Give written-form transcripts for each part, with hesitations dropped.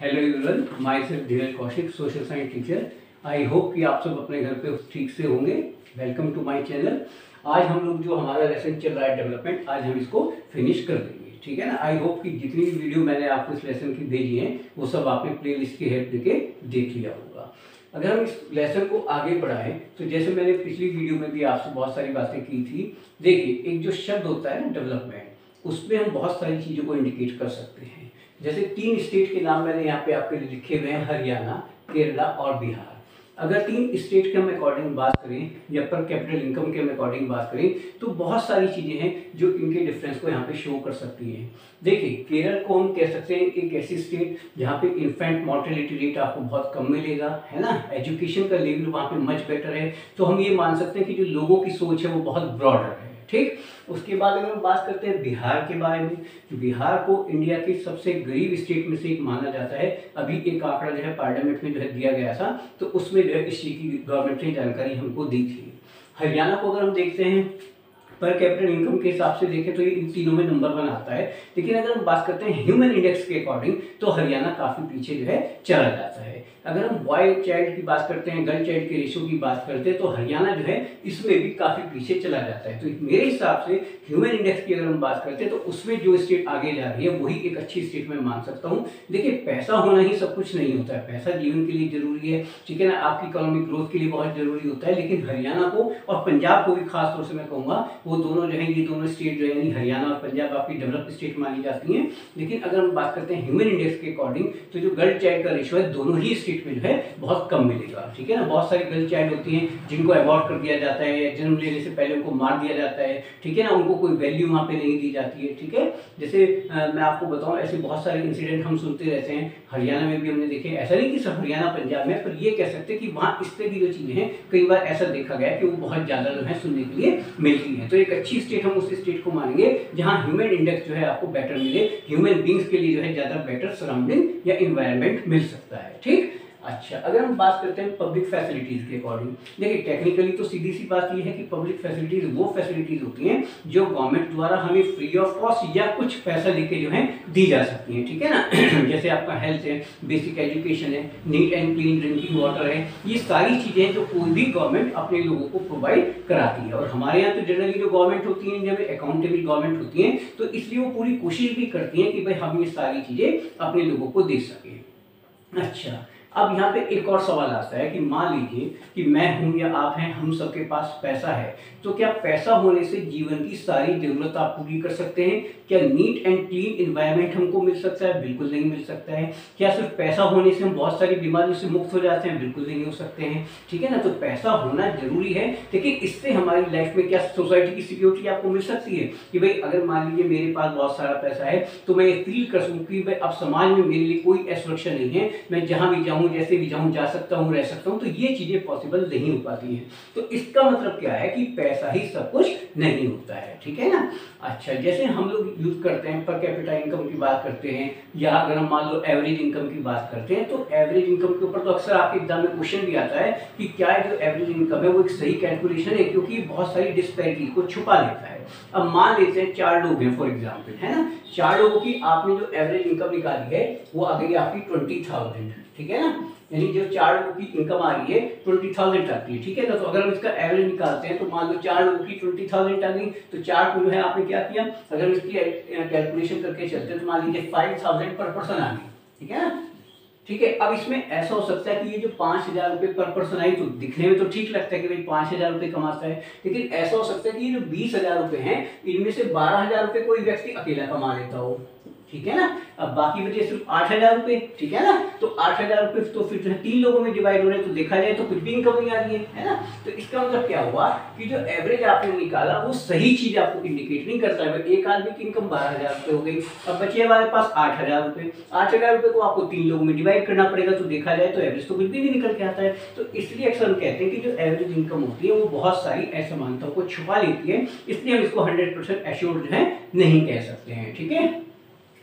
Hello everyone, myself Dheeraj Kaushik, social science teacher. I hope कि आप सब अपने घर पे ठीक से होंगे। Welcome to my channel. आज हम लोग जो हमारा लेसन चल रहा है डेवलपमेंट, आज हम इसको फिनिश कर देंगे, ठीक है ना। आई होप कि जितनी भी वीडियो मैंने आपको इस लेसन की भेजी हैं वो सब आपने प्लेलिस्ट की हेल्प देके देख लिया होगा। अगर हम इस लेसन को आगे बढ़ाएं तो जैसे मैंने पिछली वीडियो में भी आपसे बहुत सारी बातें की थी। देखिए, एक जो शब्द होता है ना डेवलपमेंट, उसमें हम बहुत सारी चीज़ों को इंडिकेट कर सकते हैं। जैसे 3 स्टेट के नाम मैंने यहाँ पे आपके लिए लिखे हुए हैं, हरियाणा, केरला और बिहार। अगर 3 स्टेट के हम अकॉर्डिंग बात करें या पर कैपिटल इनकम के हम अकॉर्डिंग बात करें तो बहुत सारी चीज़ें हैं जो इनके डिफरेंस को यहाँ पे शो कर सकती हैं। देखिए, केरल को हम कह सकते हैं एक ऐसी स्टेट जहाँ पे इन्फेंट मॉर्टेलिटी रेट आपको बहुत कम मिलेगा, है ना। एजुकेशन का लेवल वहाँ पे मच बेटर है, तो हम ये मान सकते हैं कि जो लोगों की सोच है वो बहुत ब्रॉडर है, ठीक। उसके बाद अगर हम बात करते हैं बिहार के बारे में, बिहार को इंडिया की सबसे गरीब स्टेट में से एक माना जाता है। अभी एक आंकड़ा जो है पार्लियामेंट में जो है दिया गया था, तो उसमें जो है इस चीज़ की गवर्नमेंट ने जानकारी हमको दी थी। हरियाणा को अगर हम देखते हैं पर कैपिटल इनकम के हिसाब से देखें तो ये इन तीनों में नंबर 1 आता है। लेकिन अगर हम बात करते हैं ह्यूमन इंडेक्स के अकॉर्डिंग तो हरियाणा काफ़ी पीछे जो है चला जाता है। अगर हम बॉय चाइल्ड की बात करते हैं, गर्ल चाइल्ड के रेशो की बात करते हैं तो हरियाणा जो है इसमें भी काफ़ी पीछे चला जाता है। तो मेरे हिसाब से ह्यूमन इंडेक्स की अगर हम बात करते हैं तो उसमें जो स्टेट आगे जा रही है वही एक अच्छी स्टेट में मान सकता हूँ। देखिए, पैसा होना ही सब कुछ नहीं होता है, पैसा जीवन के लिए जरूरी है, ठीक है ना, आपकी इकोनॉमिक ग्रोथ के लिए बहुत जरूरी होता है। लेकिन हरियाणा को और पंजाब को भी खास तौर से मैं कहूँगा, वो दोनों जो है, ये दोनों स्टेट जो है यानी हरियाणा और पंजाब आपकी डेवलप स्टेट मानी जाती हैं। लेकिन अगर हम बात करते हैं ह्यूमन इंडेक्स के अकॉर्डिंग तो जो गर्ल चाइल्ड का रेशो है दोनों ही स्टेट में जो है बहुत कम मिलेगा, ठीक है ना। बहुत सारी गर्ल चाइल्ड होती हैं जिनको अबॉर्ट कर दिया जाता है या जन्म लेने से पहले उनको मार दिया जाता है, ठीक है ना, उनको कोई वैल्यू वहाँ पे नहीं दी जाती है, ठीक है। जैसे मैं आपको बताऊँ, ऐसे बहुत सारे इंसिडेंट हम सुनते रहते हैं, हरियाणा में भी हमने देखे। ऐसा नहीं कि सिर्फ हरियाणा पंजाब में, पर ये कह सकते हैं कि वहाँ इस तरह की जो चीज़ें हैं कई बार ऐसा देखा गया कि वो बहुत ज़्यादा जो है सुनने के लिए मिलती हैं। तो एक अच्छी स्टेट हम उस स्टेट को मानेंगे जहाँ ह्यूमन इंडेक्स जो है आपको बेटर मिले, ह्यूमन बींग्स के लिए जो है ज़्यादा बेटर सराउंडिंग या इन्वायरमेंट मिल सकता है, ठीक। अच्छा, अगर हम बात करते हैं पब्लिक फैसिलिटीज़ के अकॉर्डिंग, देखिए टेक्निकली तो सीधी सी बात ये है कि पब्लिक फैसिलिटीज़ वो फैसिलिटीज़ होती हैं जो गवर्नमेंट द्वारा हमें फ्री ऑफ कॉस्ट या कुछ पैसा लेके जो है दी जा सकती हैं, ठीक है ना। जैसे आपका हेल्थ है, बेसिक एजुकेशन है, neat and clean drinking water है, ये सारी चीज़ें जो कोई भी गवर्नमेंट अपने लोगों को प्रोवाइड कराती है। और हमारे यहाँ तो जनरली जो गवर्नमेंट होती हैं, जब अकाउंटेबल गवर्नमेंट होती हैं, तो इसलिए वो पूरी कोशिश भी करती हैं कि भाई हम ये सारी चीज़ें अपने लोगों को दे सकें। अच्छा, अब यहाँ पे एक और सवाल आता है कि मान लीजिए कि मैं हूँ या आप हैं, हम सबके पास पैसा है, तो क्या पैसा होने से जीवन की सारी जरूरत आप पूरी कर सकते हैं? क्या नीट एंड क्लीन एनवायरनमेंट हमको मिल सकता है? बिल्कुल नहीं मिल सकता है। क्या सिर्फ पैसा होने से हम बहुत सारी बीमारियों से मुक्त हो जाते हैं? बिल्कुल नहीं हो सकते हैं, ठीक है ना। तो पैसा होना जरूरी है, लेकिन इससे हमारी लाइफ में क्या सोसाइटी की सिक्योरिटी आपको मिल सकती है कि भाई अगर मान लीजिए मेरे पास बहुत सारा पैसा है तो मैं ये फील कर सकूँ कि भाई अब समाज में मेरे लिए कोई असुरक्षा नहीं है, मैं जहाँ भी जाऊँ, जैसे भी जाऊं, जा सकता हूं, रह सकता हूं, तो ये चीजें पॉसिबल नहीं हो पाती हैं। तो इसका मतलब क्या है कि पैसा ही सब कुछ नहीं होता है, ठीक है ना। अच्छा, जैसे हम लोग यूज करते हैं पर कैपिटा इनकम की बात करते हैं, या अगर हम मान लो एवरेज इनकम की बात करते हैं, तो एवरेज इनकम के ऊपर तो अक्सर आपके एग्जाम में क्वेश्चन भी आता है कि क्या जो एवरेज इनकम है वो एक सही कैलकुलेशन है, क्योंकि बहुत सारी डिस्पैरिटी को छुपा लेता है। अब मान लेते हैं 4 लोग हैं फॉर एग्जाम्पल, है ना, 4 लोगों की आपने जो एवरेज इनकम निकाली है वो आ गई आपकी 20,000, ठीक है ना। यानी जो 4 लोगों की इनकम आ रही है 20,000 आती है, ठीक है ना। तो अगर हम इसका एवरेज निकालते हैं तो मान लो 4 लोगों की 20,000 आ गई, तो 4 को जो है आपने क्या किया, अगर हम इसकी कैलकुलेशन करके चलते हैं तो मान लीजिए 5,000 पर पर्सन आ गई, ठीक है ना। ठीक है, अब इसमें ऐसा हो सकता है कि ये जो 5,000 रुपये पर पर्सन आई, तो दिखने में तो ठीक लगता है कि भाई 5,000 रुपये कमाता है, लेकिन ऐसा हो सकता है कि ये जो 20,000 रुपये हैं इनमें से 12,000 रुपये कोई व्यक्ति अकेला कमा लेता हो, ठीक है ना। अब बाकी बचे सिर्फ 8,000 रुपये, ठीक है ना। तो 8,000 रुपये तो फिर जो है 3 लोगों में डिवाइड हो रहे हैं, तो देखा जाए तो कुछ भी इनकम नहीं आ रही है ना। तो इसका मतलब क्या हुआ कि जो एवरेज आपने निकाला वो सही चीज आपको इंडिकेट नहीं करता है। एक आदमी की इनकम 12,000 रुपये हो गई, अब बचे हमारे पास 8,000 रुपये। 8,000 रुपये को आपको 3 लोगों में डिवाइड करना पड़ेगा, तो देखा जाए तो एवरेज तो कुछ भी नहीं निकल के आता है। तो इसलिए अक्सर हम कहते हैं कि जो एवरेज इनकम होती है वो बहुत सारी असमानताओं को छुपा लेती है, इसलिए हम इसको 100% एश्योर्ड जो है नहीं कह सकते हैं, ठीक है।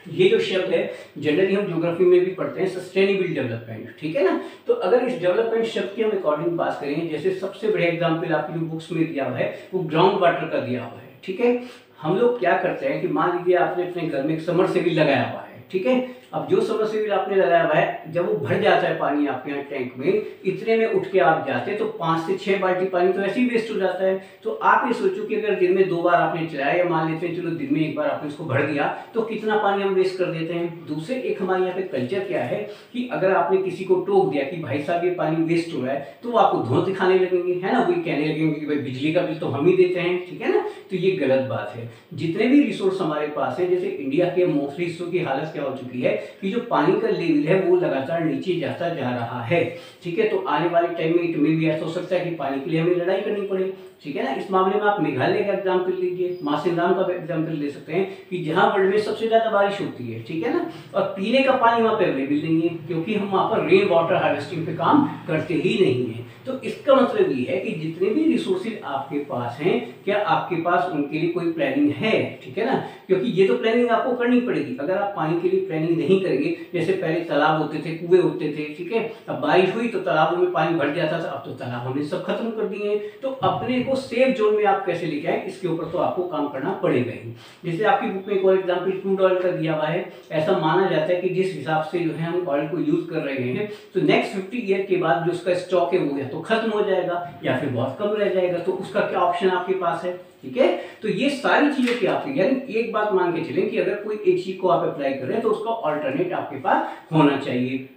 ये जो शब्द है जनरली हम ज्योग्राफी में भी पढ़ते हैं, सस्टेनेबल डेवलपमेंट, ठीक है ना। तो अगर इस डेवलपमेंट शब्द की हम अकॉर्डिंग बात करें, जैसे सबसे बड़े एग्जांपल आपकी जो बुक्स में दिया हुआ है वो ग्राउंड वाटर का दिया हुआ है, ठीक है। हम लोग क्या करते हैं कि मान लीजिए आपने अपने घर में एक समरसेबल लगाया हुआ है, ठीक है, अब जो सबमर्सिबल आपने लगाया हुआ है, जब वो भर जाता है पानी आपके यहाँ टैंक में, इतने में उठ के आप जाते हैं तो 5 से 6 बाल्टी पानी तो ऐसे ही वेस्ट हो जाता है। तो आप ये सोचो कि अगर दिन में 2 बार आपने चलाया, या मान लेते हैं चलो दिन में 1 बार आपने इसको भर दिया, तो कितना पानी हम वेस्ट कर देते हैं। दूसरे एक हमारे यहाँ पे कल्चर क्या है कि अगर आपने किसी को टोक दिया कि भाई साहब ये पानी वेस्ट हो रहा है, तो वो आपको धौं दिखाने लगेंगे, है ना, वही कहने लगेंगे कि भाई बिजली का बिल तो हम ही देते हैं, ठीक है ना। तो ये गलत बात है। जितने भी रिसोर्स हमारे पास है, जैसे इंडिया के मोस्टली हिस्सों की हालत क्या हो चुकी है कि जो पानी का लेवल है वो लगातार नीचे जाता जा रहा है, ठीक है। तो आने वाले टाइम में इट में भी ऐसा हो सकता है कि पानी के लिए हमें लड़ाई करनी पड़े, ठीक है ना। इस मामले में आप मेघालय का एग्जाम्पल लीजिए, मासिनराम का एग्जाम्पल ले सकते हैं कि जहां वर्ल्ड में सबसे ज्यादा बारिश होती है, ठीक है ना, और पीने का पानी वहां पे अवेलेबल नहीं है, क्योंकि हम वहां पर रेन वाटर हार्वेस्टिंग पे काम करते ही नहीं है। तो इसका मतलब ये है कि जितने भी रिसोर्सेज आपके पास हैं, क्या आपके पास उनके लिए कोई प्लानिंग है, ठीक है ना। क्योंकि ये तो प्लानिंग आपको करनी पड़ेगी। अगर आप पानी के लिए प्लानिंग नहीं करेंगे, जैसे पहले तालाब होते थे, कुएं होते थे, ठीक है, अब बारिश हुई तो तालाबों में पानी भर जाता था, अब तो तालाब हमने सब खत्म कर दिए हैं। तो अपने को सेफ जोन में आप कैसे लेके आए, इसके ऊपर तो आपको काम करना पड़ेगा ही। जैसे आपकी बुक में एक और एग्जाम्पल क्रूड ऑयल का दिया हुआ है। ऐसा माना जाता है कि जिस हिसाब से जो है हम ऑयल को यूज कर रहे हैं, तो नेक्स्ट 50 ईयर के बाद जो उसका स्टॉक है वो या तो खत्म हो जाएगा या फिर बहुत कम रह जाएगा। तो उसका क्या ऑप्शन आपके पास है, ठीक है। तो ये सारी चीजें क्या आपकी, यानी एक बात मान के चलें कि अगर कोई एक चीज को आप अप्लाई कर रहे हैं तो उसका ऑल्टरनेट आपके पास होना चाहिए।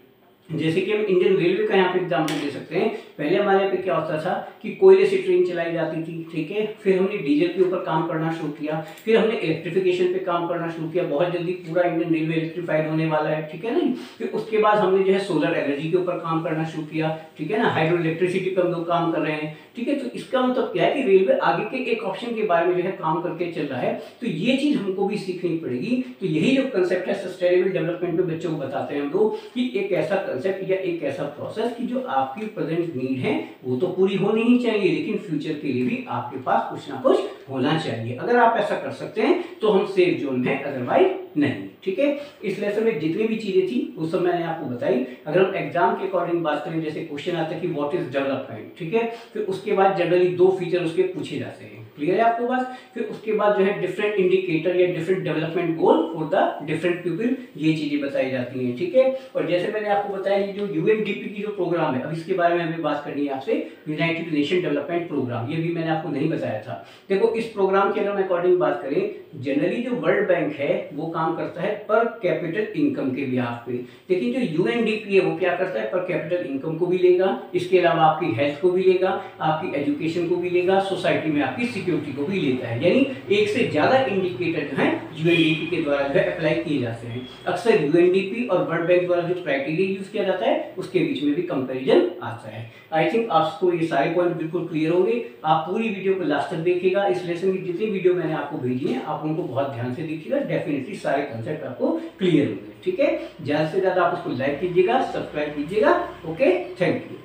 जैसे कि हम इंडियन रेलवे का यहाँ पे एग्जाम्पल दे सकते हैं। पहले हमारे यहाँ पे क्या होता था कि कोयले से ट्रेन चलाई जाती थी, ठीक है, फिर हमने डीजल के ऊपर काम करना शुरू किया, फिर हमने इलेक्ट्रिफिकेशन पे काम करना शुरू किया, बहुत जल्दी पूरा इंडियन रेलवे इलेक्ट्रीफाइड होने वाला है, ठीक है ना। फिर उसके बाद हमने जो है सोलर एनर्जी के ऊपर काम करना शुरू किया, ठीक है ना, हाइड्रो इलेक्ट्रिसिटी पर हम लोग काम कर रहे हैं, ठीक है। तो इसका मतलब क्या है कि रेलवे आगे के एक ऑप्शन के बारे में जो है काम करके चल रहा है। तो ये चीज हमको भी सीखनी पड़ेगी। तो यही जो कंसेप्ट है सस्टेनेबल डेवलपमेंट में बच्चों को बताते हैं हम लोग कि एक ऐसा कंसेप्ट या एक ऐसा प्रोसेस कि जो आपकी प्रेजेंट नीड है वो तो पूरी होनी ही चाहिए, लेकिन फ्यूचर के लिए भी आपके पास कुछ ना कुछ होना चाहिए। अगर आप ऐसा कर सकते हैं तो हम सेफ जोन में, अदरवाइज नहीं, ठीक है। इस लेसन में जितनी भी चीजें थी वो सब मैंने आपको बताई। अगर हम एग्जाम के अकॉर्डिंग बात करें, जैसे क्वेश्चन आता है कि व्हाट इज डेवलपमेंट, ठीक है, फिर उसके बाद जनरली 2 फीचर उसके पूछे जाते हैं, क्लियर है आपको बात। फिर उसके बाद जो है डिफरेंट इंडिकेटर या different development goal for the different people, ये चीजें बताई जाती हैं, ठीक है। और जैसे मैंने आपको बताया ये जो यूएनडीपी की जो प्रोग्राम है, अब इसके बारे में हमें बात करनी है आपसे, यूनाइटेड नेशन डेवलपमेंट प्रोग्राम, ये भी मैंने आपको नहीं बताया था। देखो इस प्रोग्राम के अगर हम अकॉर्डिंग बात करें, जनरली जो वर्ल्ड बैंक है वो काम करता है पर कैपिटल इनकम के बिहाफ पे, लेकिन जो यूएनडीपी है वो क्या करता है, पर कैपिटल इनकम को भी लेगा, इसके अलावा आपकी हेल्थ को भी लेगा, आपकी एजुकेशन को भी लेगा, सोसाइटी में आपकी सिक्योरिटी को भी लेता है। यानी एक से ज्यादा इंडिकेटर जो है यूएनडीपी के द्वारा जो है अप्लाई किए जाते हैं। अक्सर यूएनडीपी और वर्ल्ड बैंक द्वारा जो क्राइटेरिया यूज किया जाता है उसके बीच में भी कंपैरिजन आता है। आई थिंक आपको ये सारे पॉइंट बिल्कुल क्लियर होंगे। आप पूरी वीडियो को लास्ट तक देखिएगा। इस लेसन की जितनी वीडियो मैंने आपको भेजी है आप उनको बहुत ध्यान से देखिएगा, डेफिनेटली सारे कंसेप्ट आपको क्लियर होंगे, ठीक है। ज्यादा से ज्यादा आप उसको लाइक कीजिएगा, सब्सक्राइब कीजिएगा। Okay, thank you.